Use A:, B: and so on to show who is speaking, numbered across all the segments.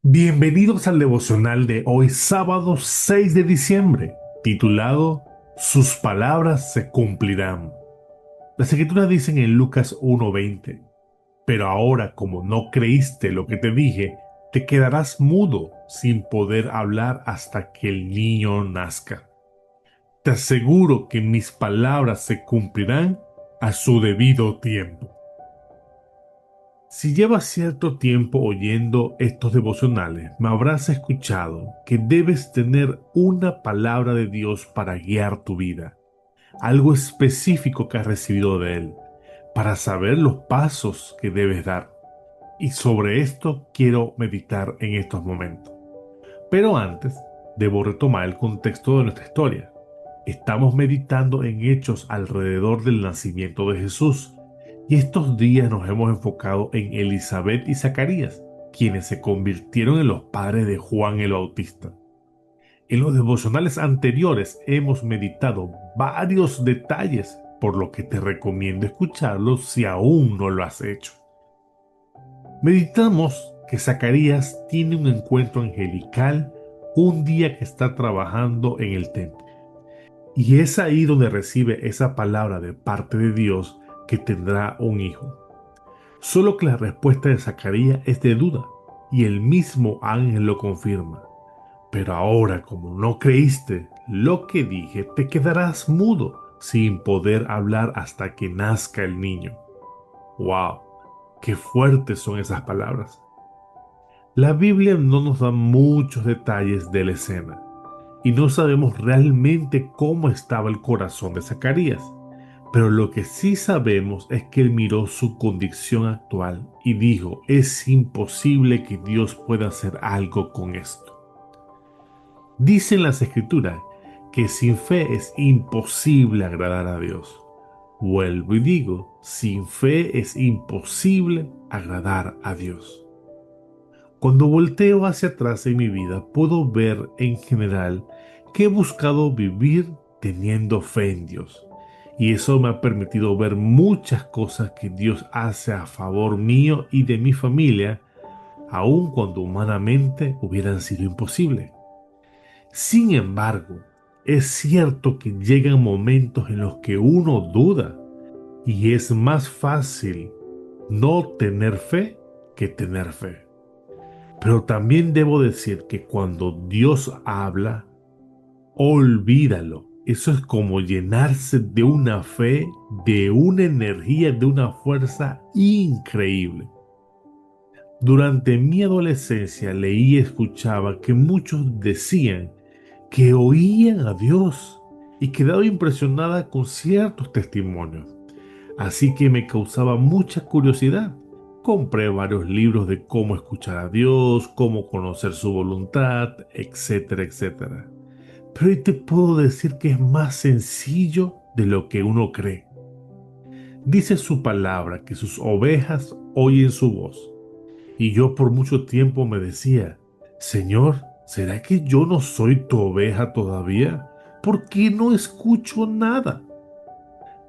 A: Bienvenidos al devocional de hoy, sábado 6 de diciembre, titulado Sus palabras se cumplirán. Las escrituras dicen en Lucas 1:20, pero ahora como no creíste lo que te dije, te quedarás mudo sin poder hablar hasta que el niño nazca. Te aseguro que mis palabras se cumplirán a su debido tiempo. Si llevas cierto tiempo oyendo estos devocionales, me habrás escuchado que debes tener una palabra de Dios para guiar tu vida, algo específico que has recibido de Él, para saber los pasos que debes dar. Y sobre esto quiero meditar en estos momentos. Pero antes, debo retomar el contexto de nuestra historia. Estamos meditando en hechos alrededor del nacimiento de Jesús, y estos días nos hemos enfocado en Elizabeth y Zacarías, quienes se convirtieron en los padres de Juan el Bautista. En los devocionales anteriores hemos meditado varios detalles, por lo que te recomiendo escucharlos si aún no lo has hecho. Meditamos que Zacarías tiene un encuentro angelical un día que está trabajando en el templo. Y es ahí donde recibe esa palabra de parte de Dios que tendrá un hijo. Solo que la respuesta de Zacarías es de duda, y el mismo ángel lo confirma. Pero ahora, como no creíste lo que dije, te quedarás mudo, sin poder hablar hasta que nazca el niño. ¡Wow! ¡Qué fuertes son esas palabras! La Biblia no nos da muchos detalles de la escena, y no sabemos realmente cómo estaba el corazón de Zacarías. Pero lo que sí sabemos es que él miró su condición actual y dijo, es imposible que Dios pueda hacer algo con esto. Dicen las escrituras que sin fe es imposible agradar a Dios. Vuelvo y digo, sin fe es imposible agradar a Dios. Cuando volteo hacia atrás en mi vida, puedo ver en general que he buscado vivir teniendo fe en Dios. Y eso me ha permitido ver muchas cosas que Dios hace a favor mío y de mi familia, aun cuando humanamente hubieran sido imposibles. Sin embargo, es cierto que llegan momentos en los que uno duda y es más fácil no tener fe que tener fe. Pero también debo decir que cuando Dios habla, olvídalo. Eso es como llenarse de una fe, de una energía, de una fuerza increíble. Durante mi adolescencia leí y escuchaba que muchos decían que oían a Dios y quedaba impresionada con ciertos testimonios. Así que me causaba mucha curiosidad. Compré varios libros de cómo escuchar a Dios, cómo conocer su voluntad, etcétera, etcétera. Pero hoy te puedo decir que es más sencillo de lo que uno cree. Dice su palabra que sus ovejas oyen su voz. Y yo por mucho tiempo me decía, Señor, ¿será que yo no soy tu oveja todavía? ¿Por qué no escucho nada?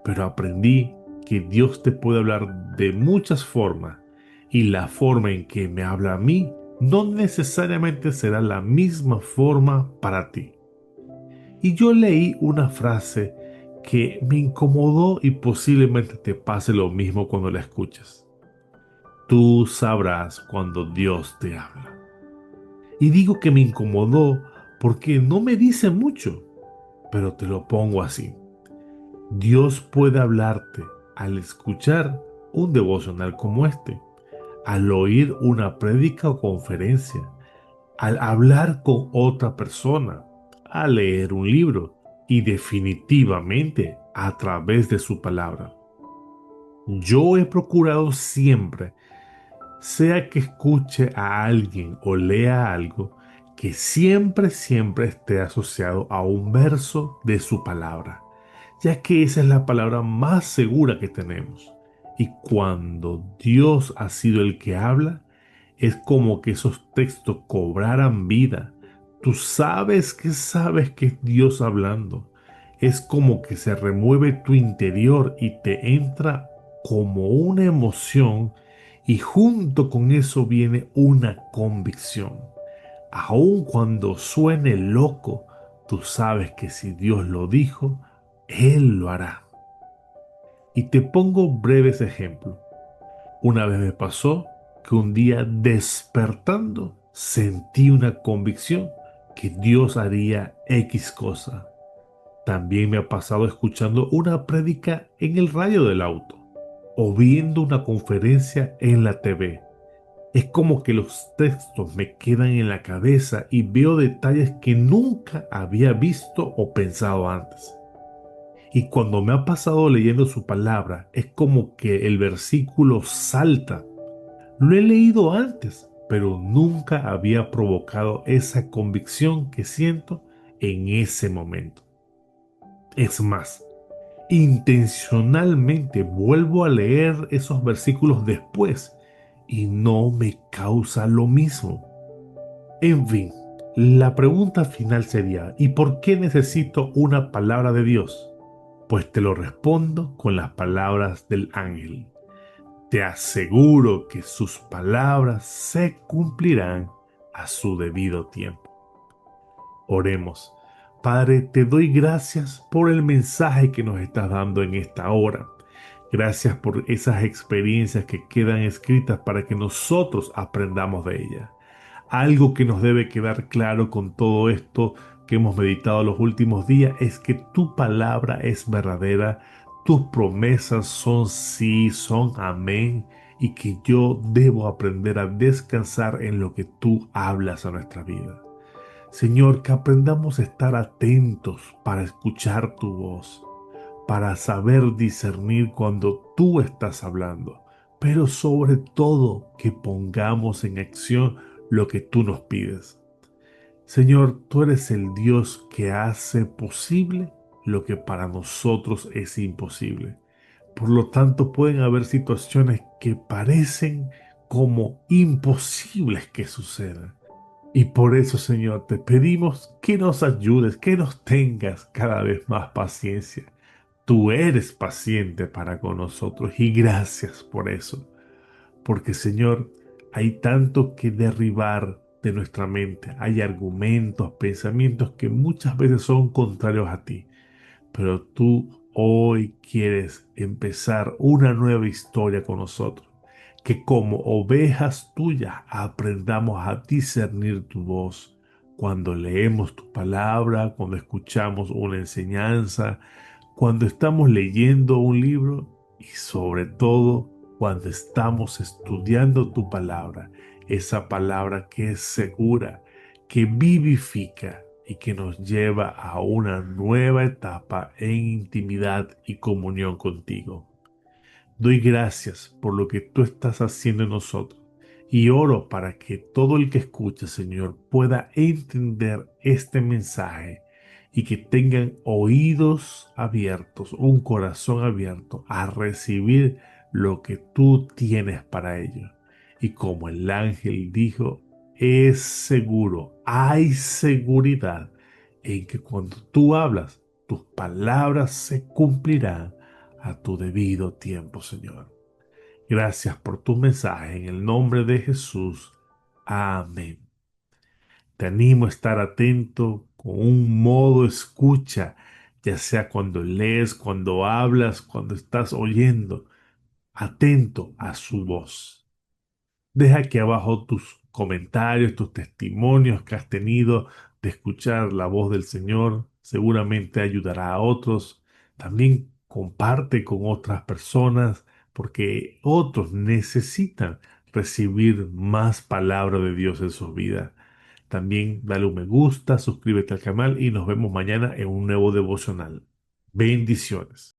A: Pero aprendí que Dios te puede hablar de muchas formas y la forma en que me habla a mí no necesariamente será la misma forma para ti. Y yo leí una frase que me incomodó y posiblemente te pase lo mismo cuando la escuches. Tú sabrás cuando Dios te habla. Y digo que me incomodó porque no me dice mucho, pero te lo pongo así. Dios puede hablarte al escuchar un devocional como este, al oír una prédica o conferencia, al hablar con otra persona, al leer un libro y definitivamente a través de su palabra. Yo he procurado siempre, sea que escuche a alguien o lea algo, que siempre esté asociado a un verso de su palabra, ya que esa es la palabra más segura que tenemos. Y cuando Dios ha sido el que habla, es como que esos textos cobraran vida. Tú sabes que es Dios hablando. Es como que se remueve tu interior y te entra como una emoción Y junto con eso viene una convicción. Aun cuando suene loco, tú sabes que si Dios lo dijo, Él lo hará. Y te pongo breves ejemplos. Una vez me pasó que un día despertando sentí una convicción que Dios haría X cosa. También me ha pasado escuchando una prédica en el radio del auto o viendo una conferencia en la TV. Es como que los textos me quedan en la cabeza y veo detalles que nunca había visto o pensado antes. Y cuando me ha pasado leyendo su palabra, es como que el versículo salta. Lo he leído antes, pero nunca había provocado esa convicción que siento en ese momento. Es más, intencionalmente vuelvo a leer esos versículos después y no me causa lo mismo. En fin, la pregunta final sería, ¿y por qué necesito una palabra de Dios? Pues te lo respondo con las palabras del ángel. Te aseguro que sus palabras se cumplirán a su debido tiempo. Oremos. Padre, te doy gracias por el mensaje que nos estás dando en esta hora. Gracias por esas experiencias que quedan escritas para que nosotros aprendamos de ellas. Algo que nos debe quedar claro con todo esto que hemos meditado los últimos días es que tu palabra es verdadera, tus promesas son sí, son amén, y que yo debo aprender a descansar en lo que tú hablas a nuestra vida. Señor, que aprendamos a estar atentos para escuchar tu voz, para saber discernir cuando tú estás hablando, pero sobre todo que pongamos en acción lo que tú nos pides. Señor, tú eres el Dios que hace posible lo que para nosotros es imposible. Por lo tanto, pueden haber situaciones que parecen como imposibles que sucedan. Y por eso, Señor, te pedimos que nos ayudes, que nos tengas cada vez más paciencia. Tú eres paciente para con nosotros y gracias por eso. Porque, Señor, hay tanto que derribar de nuestra mente. Hay argumentos, pensamientos que muchas veces son contrarios a ti. Pero tú hoy quieres empezar una nueva historia con nosotros. Que como ovejas tuyas aprendamos a discernir tu voz. Cuando leemos tu palabra, cuando escuchamos una enseñanza, cuando estamos leyendo un libro y sobre todo cuando estamos estudiando tu palabra, esa palabra que es segura, que vivifica y que nos lleva a una nueva etapa en intimidad y comunión contigo. Doy gracias por lo que tú estás haciendo en nosotros y oro para que todo el que escuche, Señor, pueda entender este mensaje y que tengan oídos abiertos, un corazón abierto a recibir lo que tú tienes para ellos. Y como el ángel dijo, es seguro, hay seguridad en que cuando tú hablas, tus palabras se cumplirán a tu debido tiempo, Señor. Gracias por tu mensaje en el nombre de Jesús. Amén. Te animo a estar atento con un modo escucha, ya sea cuando lees, cuando hablas, cuando estás oyendo, atento a su voz. Deja aquí abajo tus comentarios, tus testimonios que has tenido de escuchar la voz del Señor. Seguramente ayudará a otros. También comparte con otras personas porque otros necesitan recibir más palabra de Dios en sus vidas. También dale un me gusta, suscríbete al canal y nos vemos mañana en un nuevo devocional. Bendiciones.